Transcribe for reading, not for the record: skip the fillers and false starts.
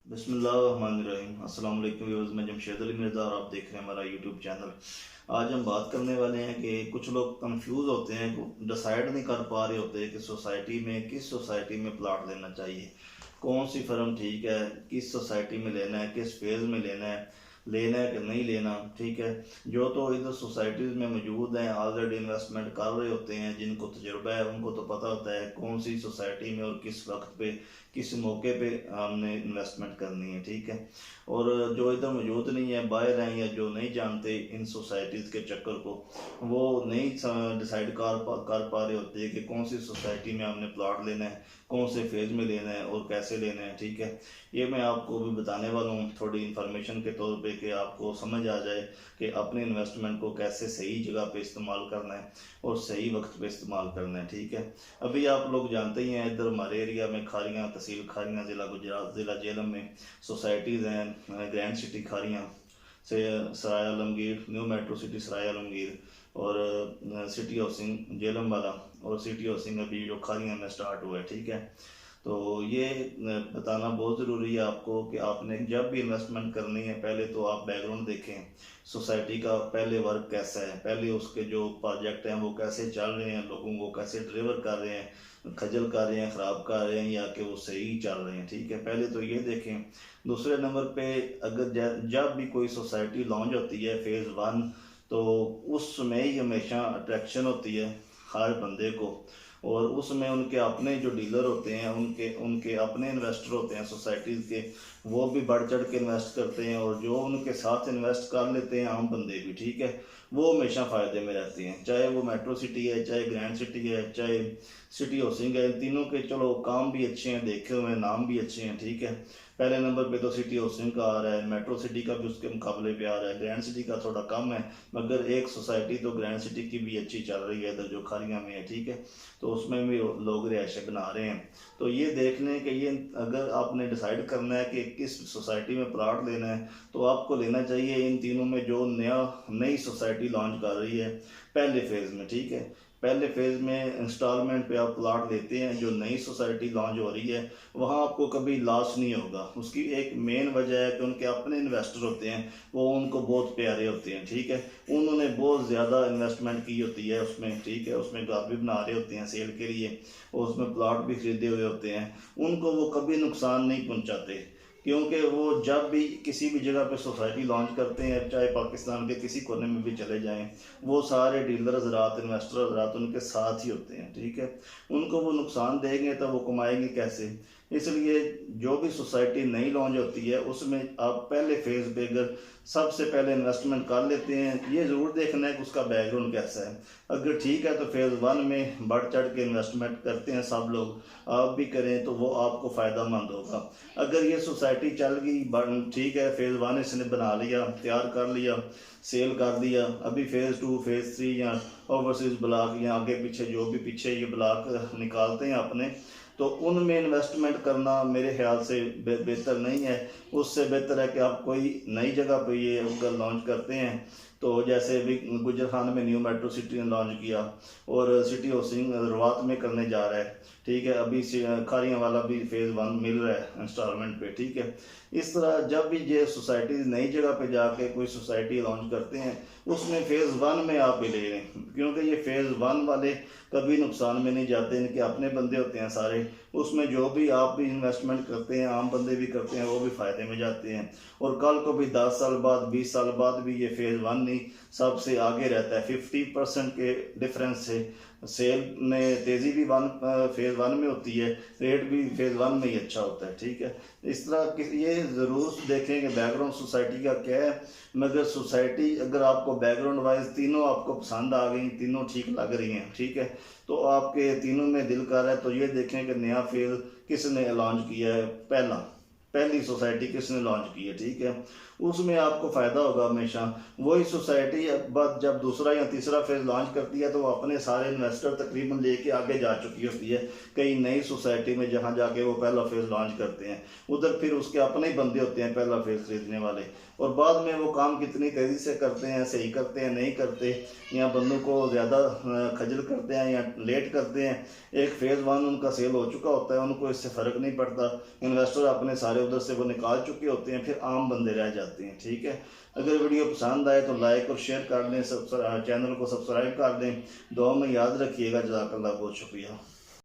बिस्मिल्लाहिर्रहमानिर्रहीम। अस्सलाम वालेकुम व्यूअर्स, मैं जमशेद अली मिर्ज़ा और आप देख रहे हैं हमारा यूट्यूब चैनल। आज हम बात करने वाले हैं कि कुछ लोग कंफ्यूज होते हैं, डिसाइड नहीं कर पा रहे होते कि सोसाइटी में किस सोसाइटी में प्लाट लेना चाहिए, कौन सी फर्म ठीक है, किस सोसाइटी में लेना है, किस फेज़ में लेना है कि नहीं लेना। ठीक है, जो तो इधर सोसाइटीज़ में मौजूद हैं, ऑलरेडी इन्वेस्टमेंट कर रहे होते हैं, जिनको तजुर्बा है उनको तो पता होता है कौन सी सोसाइटी में और किस वक्त पे किस मौके पे हमने इन्वेस्टमेंट करनी है। ठीक है, और जो इधर मौजूद नहीं है, बाहर हैं या जो नहीं जानते इन सोसाइटीज़ के चक्कर को, वो नहीं डिसाइड कर पा रहे होते हैं कि कौन सी सोसाइटी में हमने प्लॉट लेना है, कौन से फेज़ में लेना है और कैसे लेना है। ठीक है, ये मैं आपको भी बताने वाला हूँ थोड़ी इन्फॉर्मेशन के तौर पे कि आपको समझ आ जाए कि अपने इन्वेस्टमेंट को कैसे सही जगह पे इस्तेमाल करना है और सही वक्त पे इस्तेमाल करना है। ठीक है, अभी आप लोग जानते ही हैं इधर हमारे एरिया में खारियाँ, तहसील खारियाँ, ज़िला गुजरात, ज़िला जेलम में सोसाइटीज़ हैं। ग्रैंड सिटी खारियाँ से सराय आलमगीर, न्यू मेट्रो सिटी सराय आलमगीर और सिटी हाउसिंग जेलम वाला और सिटी हाउसिंग अभी जो खारियाँ में स्टार्ट हुआ है। ठीक है, तो ये बताना बहुत ज़रूरी है आपको कि आपने जब भी इन्वेस्टमेंट करनी है पहले तो आप बैकग्राउंड देखें, सोसाइटी का पहले वर्क कैसा है, पहले उसके जो प्रोजेक्ट हैं वो कैसे चल रहे हैं, लोगों को कैसे डिलीवर कर रहे हैं, खजल कर रहे हैं, ख़राब कर रहे हैं या कि वो सही चल रहे हैं। ठीक है, पहले तो ये देखें। दूसरे नंबर पे अगर जब भी कोई सोसाइटी लॉन्च होती है फेज़ वन, तो उसमें ही हमेशा अट्रैक्शन होती है हर बंदे को, और उसमें उनके अपने जो डीलर होते हैं, उनके उनके अपने इन्वेस्टर होते हैं सोसाइटीज़ के, वो भी बढ़ चढ़ के इन्वेस्ट करते हैं, और जो उनके साथ इन्वेस्ट कर लेते हैं आम बंदे भी। ठीक है, वो हमेशा फ़ायदे में रहते हैं, चाहे वो मेट्रो सिटी है, चाहे ग्रैंड सिटी है, चाहे सिटी हाउसिंग है। इन तीनों के चलो काम भी अच्छे हैं, देखे हुए हैं, नाम भी अच्छे हैं। ठीक है, पहले नंबर पे तो सिटी हाउसिंग का आ रहा है, मेट्रो सिटी का भी उसके मुकाबले पे आ रहा है, ग्रैंड सिटी का थोड़ा कम है, मगर एक सोसाइटी तो ग्रैंड सिटी की भी अच्छी चल रही है इधर जो खारियाँ में है। ठीक है, तो उसमें भी लोग रिहायशें बना रहे हैं। तो ये देख लें कि ये अगर आपने डिसाइड करना है कि किस सोसाइटी में प्लाट लेना है, तो आपको लेना चाहिए इन तीनों में जो नई सोसाइटी लॉन्च कर रही है पहले फेज़ में। ठीक है, पहले फेज़ में इंस्टॉलमेंट पे आप प्लाट लेते हैं, जो नई सोसाइटी लॉन्च हो रही है वहाँ आपको कभी लॉस नहीं होगा। उसकी एक मेन वजह है कि उनके अपने इन्वेस्टर होते हैं, वो उनको बहुत प्यारे होते हैं। ठीक है, उन्होंने बहुत ज़्यादा इन्वेस्टमेंट की होती है उसमें। ठीक है, उसमें घर भी बना रहे होते हैं सेल के लिए और उसमें प्लाट भी खरीदे हुए होते हैं, उनको वो कभी नुकसान नहीं पहुंचाते, क्योंकि वो जब भी किसी भी जगह पे सोसाइटी लॉन्च करते हैं, चाहे पाकिस्तान के किसी कोने में भी चले जाएं, वो सारे डीलर हजरात, इन्वेस्टर हजरात उनके साथ ही होते हैं। ठीक है, उनको वो नुकसान देंगे तो वो कमाएंगे कैसे। इसलिए जो भी सोसाइटी नई लॉन्च होती है उसमें आप पहले फेज़ पे अगर सबसे पहले इन्वेस्टमेंट कर लेते हैं, ये ज़रूर देखना है कि उसका बैकग्राउंड कैसा है। अगर ठीक है तो फेज़ वन में बढ़ चढ़ के इन्वेस्टमेंट करते हैं सब लोग, आप भी करें तो वो आपको फ़ायदा मंद होगा। अगर ये सोसाइटी चल गई, ठीक है, फेज़ वन इसने बना लिया, तैयार कर लिया, सेल कर दिया, अभी फेज़ टू, फेज़ थ्री या ओवरसीज़ ब्लॉक या आगे पीछे जो भी पीछे ये ब्लॉक निकालते हैं अपने, तो उनमें इन्वेस्टमेंट करना मेरे ख्याल से बेहतर नहीं है। उससे बेहतर है कि आप कोई नई जगह पे ये अगर लॉन्च करते हैं, तो जैसे अभी गुजर खान में न्यू मेट्रो सिटी ने लॉन्च किया और सिटी हाउसिंग रवात में करने जा रहा है। ठीक है, अभी खारियाँ वाला भी फेज़ वन मिल रहा है इंस्टॉलमेंट पे। ठीक है, इस तरह जब भी ये सोसाइटी नई जगह पे जाके कोई सोसाइटी लॉन्च करते हैं उसमें फेज़ वन में आप ही ले लें, क्योंकि ये फेज़ वन वाले कभी नुकसान में नहीं जाते, इनके अपने बंदे होते हैं सारे, उसमें जो भी आप भी इन्वेस्टमेंट करते हैं, आम बंदे भी करते हैं, वो भी फ़ायदे में जाते हैं। और कल को भी 10 साल बाद, 20 साल बाद भी ये फेज़ वन नहीं सबसे आगे रहता है। 50% के डिफरेंस से सेल में तेज़ी भी फेज़ वन में होती है, रेट भी फेज़ वन में ही अच्छा होता है। ठीक है, इस तरह ये ज़रूर देखें कि बैकग्राउंड सोसाइटी का क्या है। मगर सोसाइटी अगर आपको बैकग्राउंड वाइज तीनों आपको पसंद आ गई, तीनों ठीक लग रही हैं, ठीक है, तो आपके तीनों में दिल कर रहा है, तो ये देखें कि नया फेज़ किसने लॉन्च किया है, पहली सोसाइटी किसने लॉन्च की है। ठीक है, उसमें आपको फ़ायदा होगा हमेशा। वही सोसाइटी बाद जब दूसरा या तीसरा फेज़ लॉन्च करती है तो वो अपने सारे इन्वेस्टर तकरीबन लेके आगे जा चुकी होती है कई नई सोसाइटी में, जहाँ जाके वो पहला फेज़ लॉन्च करते हैं। उधर फिर उसके अपने ही बंदे होते हैं पहला फेज़ खरीदने वाले, और बाद में वो काम कितनी तेज़ी से करते हैं, सही करते हैं, नहीं करते, या बंदों को ज़्यादा खजल करते हैं या लेट करते हैं। एक फेज़ वन उनका सेल हो चुका होता है, उनको इससे फ़र्क नहीं पड़ता, इन्वेस्टर अपने सारे उधर से वो निकाल चुके होते हैं, फिर आम बंदे रह जाते हैं। ठीक है, अगर वीडियो पसंद आए तो लाइक और शेयर कर दें, चैनल को सब्सक्राइब कर दें। दुआ में याद रखिएगा। जज़ाकल्लाह, बहुत शुक्रिया।